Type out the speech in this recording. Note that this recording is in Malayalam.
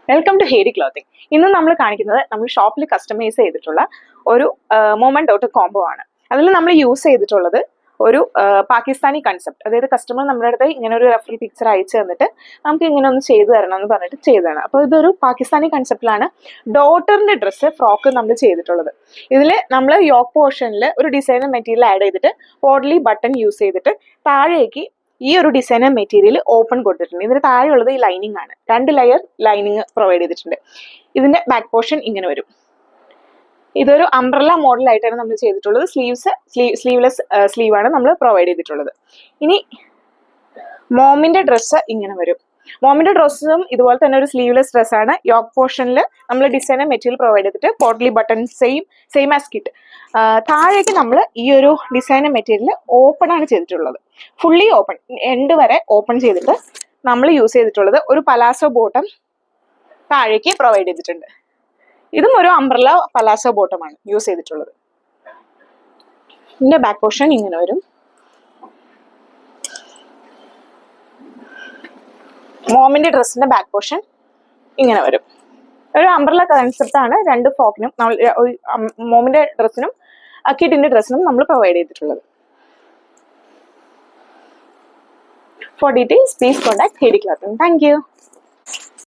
Welcome to Harry clothing. ഇന്ന് നമ്മൾ കാണിക്കുന്നത് നമ്മൾ ഷോപ്പിൽ കസ്റ്റമൈസ് ചെയ്തിട്ടുള്ള ഒരു മൊമെന്റ് ഔട്ട് കോംബോ ആണ്. അതിൽ നമ്മൾ യൂസ് ചെയ്തിട്ടുള്ളത് ഒരു പാകിസ്ഥാനി കൺസെപ്റ്റ്. അതായത് കസ്റ്റമർ നമ്മുടെ അടുത്ത് ഇങ്ങനെ ഒരു റെഫറൽ പിക്ചർ അയച്ചു തന്നിട്ട് നമുക്ക് ഇങ്ങനെ ഒന്ന് ചെയ്തു തരണം എന്ന് പറഞ്ഞിട്ട് ചെയ്തതാണ്. അപ്പോൾ ഇതൊരു പാകിസ്ഥാനി കൺസെപ്റ്റിലാണ് ഡോട്ടറിന്റെ ഡ്രസ്സ് ഫ്രോക്ക് നമ്മൾ ചെയ്തിട്ടുള്ളത്. ഇതിൽ നമ്മൾ യോക്ക് പോർഷനിൽ ഒരു ഡിസൈനർ മെറ്റീരിയൽ ആഡ് ചെയ്തിട്ട് പോഡ്ലി ബട്ടൺ യൂസ് ചെയ്തിട്ട് താഴേക്ക് ഈ ഒരു ഡിസൈനർ മെറ്റീരിയൽ ഓപ്പൺ കൊടുത്തിട്ടുണ്ട്. ഇതിന് താഴെയുള്ളത് ഈ ലൈനിങ് ആണ്. 2 ലെയർ ലൈനിങ് പ്രൊവൈഡ് ചെയ്തിട്ടുണ്ട്. ഇതിന്റെ ബാക്ക് പോർഷൻ ഇങ്ങനെ വരും. ഇതൊരു അംബ്രല്ല മോഡലായിട്ടാണ് നമ്മൾ ചെയ്തിട്ടുള്ളത്. സ്ലീവ്ലെസ് സ്ലീവ് ആണ് നമ്മൾ പ്രൊവൈഡ് ചെയ്തിട്ടുള്ളത്. ഇനി മോമിന്റെ ഡ്രസ്സ് ഇങ്ങനെ വരും. മോമിന്റെ ഡ്രസ്സും ഇതുപോലെ തന്നെ ഒരു സ്ലീവ്ലെസ് ഡ്രസ്സാണ്. യോക്ക് പോർഷനിൽ നമ്മൾ ഡിസൈനർ മെറ്റീരിയൽ പ്രൊവൈഡ് ചെയ്തിട്ട് potli button same as kit. താഴേക്ക് നമ്മൾ ഈ ഒരു ഡിസൈനർ മെറ്റീരിയൽ ഓപ്പൺ ആണ് ചെയ്തിട്ടുള്ളത്. ഫുള്ളി ഓപ്പൺ, എൻഡ് വരെ ഓപ്പൺ ചെയ്തിട്ട് നമ്മൾ യൂസ് ചെയ്തിട്ടുള്ളത് ഒരു പലാസോ ബോട്ടം താഴേക്ക് പ്രൊവൈഡ് ചെയ്തിട്ടുണ്ട്. ഇതും ഒരു അംബ്രല്ല പലാസോ ബോട്ടമാണ് യൂസ് ചെയ്തിട്ടുള്ളത്. ഇതിന്റെ ബാക്ക് പോർഷൻ ഇങ്ങനെ വരും. മോമിന്റെ ഡ്രസ്സിന്റെ ബാക്ക് പോർഷൻ ഇങ്ങനെ വരും. ഒരു അംബ്രല്ല കൺസെപ്റ്റ് ആണ്. 2 ഫ്രോക്കിനും മോമിന്റെ ഡ്രസ്സിനും കിഡിന്റെ ഡ്രസ്സിനും നമ്മൾ പ്രൊവൈഡ് ചെയ്തിട്ടുള്ളത്. For details, please contact Hedi Clothing. Thank you.